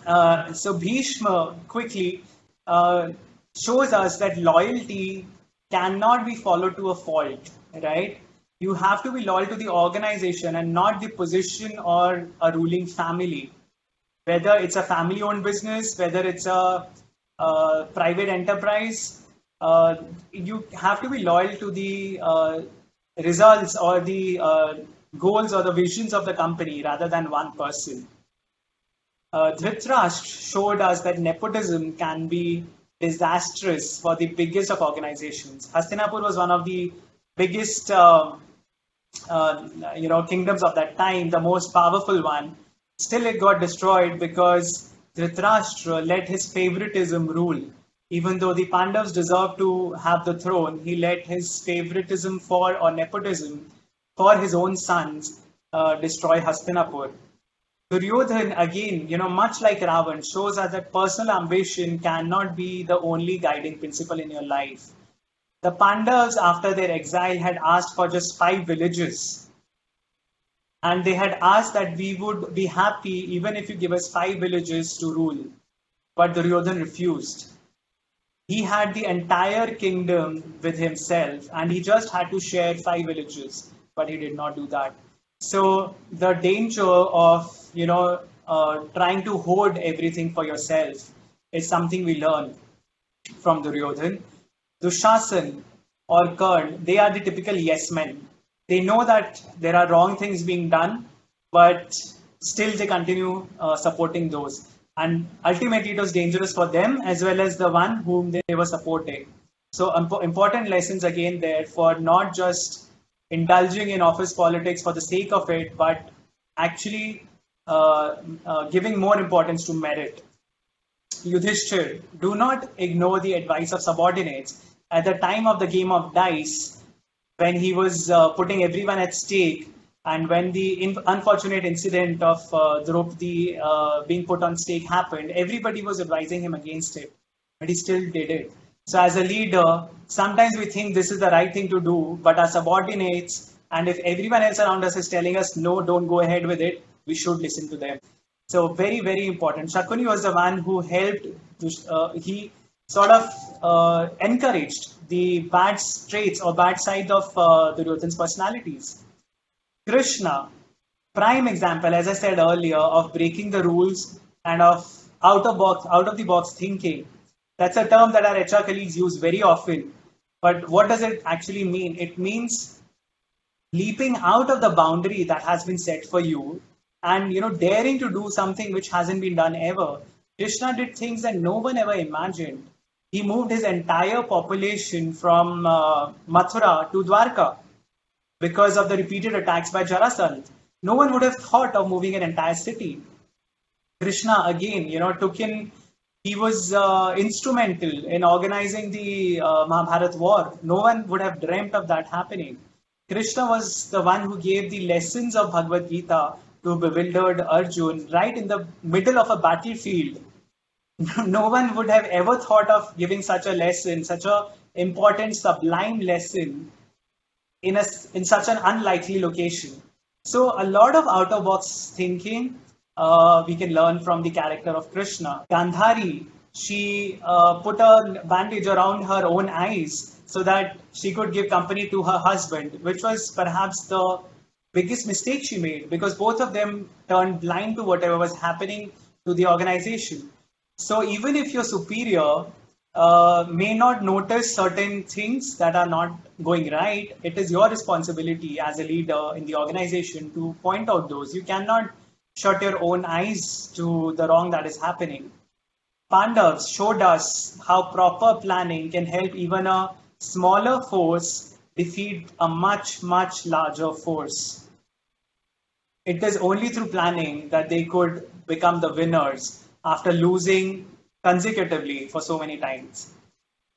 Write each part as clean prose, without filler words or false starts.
So Bhishma quickly uh, shows us that loyalty cannot be followed to a fault, right? You have to be loyal to the organization and not the position or a ruling family. Whether it's a family-owned business, whether it's a private enterprise, you have to be loyal to the results or the goals or the visions of the company rather than one person. Dhritarashtra showed us that nepotism can be disastrous for the biggest of organizations. Hastinapur was one of the biggest, kingdoms of that time, the most powerful one. Still, it got destroyed because Dhritarashtra let his favoritism rule. Even though the Pandavas deserved to have the throne, he let his favoritism for or nepotism for his own sons destroy Hastinapur. Duryodhan, again, much like Ravan, shows us that personal ambition cannot be the only guiding principle in your life. The Pandavas, after their exile, had asked for just 5 villages. And they had asked that we would be happy even if you give us 5 villages to rule. But Duryodhan refused. He had the entire kingdom with himself and he just had to share 5 villages, but he did not do that. So the danger of trying to hoard everything for yourself is something we learn from Duryodhan. Dushasan or Karn, they are the typical yes men. They know that there are wrong things being done, but still they continue supporting those. And ultimately, it was dangerous for them as well as the one whom they were supporting. So important lessons again there for not just indulging in office politics for the sake of it, but actually giving more importance to merit. Yudhishthir, do not ignore the advice of subordinates. At the time of the game of dice, when he was putting everyone at stake, and when the unfortunate incident of Draupadi being put on stake happened, everybody was advising him against it, but he still did it. So as a leader, sometimes we think this is the right thing to do, but our subordinates, and if everyone else around us is telling us, no, don't go ahead with it, we should listen to them. So very, very important. Shakuni was the one who helped, he sort of encouraged the bad traits or bad side of Duryodhan's personalities. Krishna, prime example, as I said earlier, of breaking the rules and of out of the box thinking. That's a term that our HR colleagues use very often. But what does it actually mean? It means leaping out of the boundary that has been set for you and daring to do something which hasn't been done ever. Krishna did things that no one ever imagined. He moved his entire population from Mathura to Dwarka because of the repeated attacks by Jarasandh. No one would have thought of moving an entire city. Krishna again, he was instrumental in organizing the Mahabharat war. No one would have dreamt of that happening. Krishna was the one who gave the lessons of Bhagavad Gita to bewildered Arjun right in the middle of a battlefield. No one would have ever thought of giving such a lesson, such a important, sublime lesson in such an unlikely location. So a lot of out-of-box thinking we can learn from the character of Krishna. Gandhari, she put a bandage around her own eyes so that she could give company to her husband, which was perhaps the biggest mistake she made because both of them turned blind to whatever was happening to the organization. So even if your superior may not notice certain things that are not going right, it is your responsibility as a leader in the organization to point out those. You cannot shut your own eyes to the wrong that is happening. Pandavas showed us how proper planning can help even a smaller force defeat a much, much larger force. It is only through planning that they could become the winners after losing consecutively for so many times.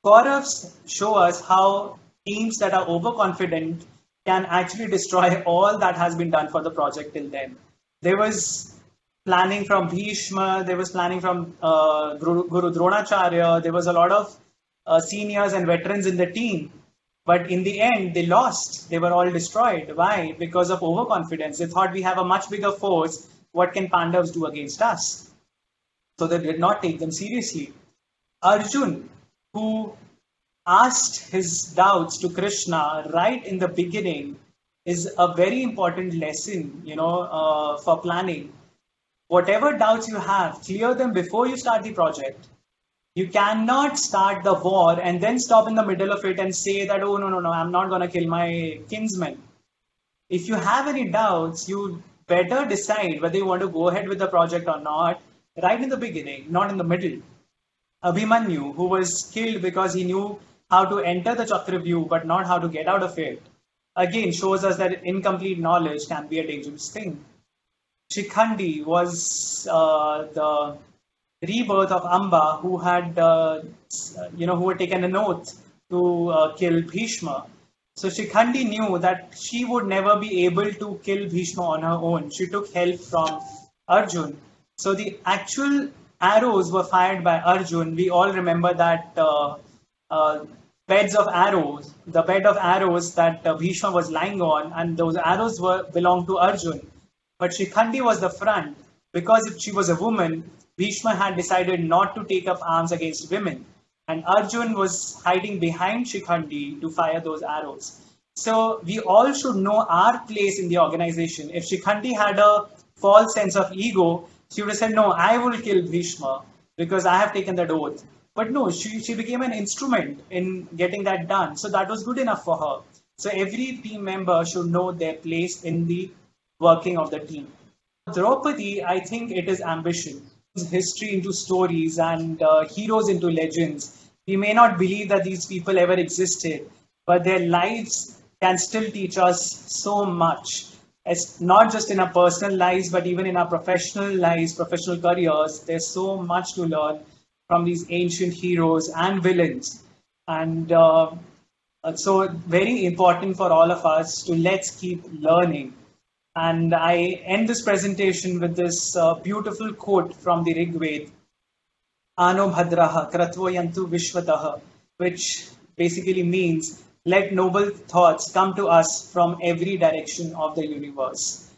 Kauravas show us how teams that are overconfident can actually destroy all that has been done for the project till then. There was planning from Bhishma, there was planning from Guru Dronacharya, there was a lot of seniors and veterans in the team. But in the end, they lost. They were all destroyed. Why? Because of overconfidence. They thought we have a much bigger force. What can Pandavas do against us? So they did not take them seriously. Arjun, who asked his doubts to Krishna right in the beginning, is a very important lesson, for planning. Whatever doubts you have, clear them before you start the project. You cannot start the war and then stop in the middle of it and say that, oh, no, no, no, I'm not going to kill my kinsman. If you have any doubts, you better decide whether you want to go ahead with the project or not right in the beginning, not in the middle. Abhimanyu, who was killed because he knew how to enter the Chakravyuh but not how to get out of it, again shows us that incomplete knowledge can be a dangerous thing. Shikhandi was the rebirth of Amba, who had, who had taken an oath to kill Bhishma. So Shikhandi knew that she would never be able to kill Bhishma on her own. She took help from Arjun. So the actual arrows were fired by Arjun. We all remember that beds of arrows, the bed of arrows that Bhishma was lying on, and those arrows belonged to Arjun. But Shikhandi was the front because if she was a woman, Bhishma had decided not to take up arms against women. And Arjun was hiding behind Shikhandi to fire those arrows. So we all should know our place in the organization. If Shikhandi had a false sense of ego, she would have said, no, I will kill Bhishma because I have taken that oath. But no, she became an instrument in getting that done. So that was good enough for her. So every team member should know their place in the working of the team. Draupadi, I think it is ambition. History into stories and heroes into legends. We may not believe that these people ever existed, but their lives can still teach us so much. It's not just in our personal lives, but even in our professional lives, professional careers. There's so much to learn from these ancient heroes and villains. And so very important for all of us to let's keep learning. And I end this presentation with this beautiful quote from the Rig Veda, Ano Bhadraha Kratvoyantu Vishwataha, which basically means let noble thoughts come to us from every direction of the universe.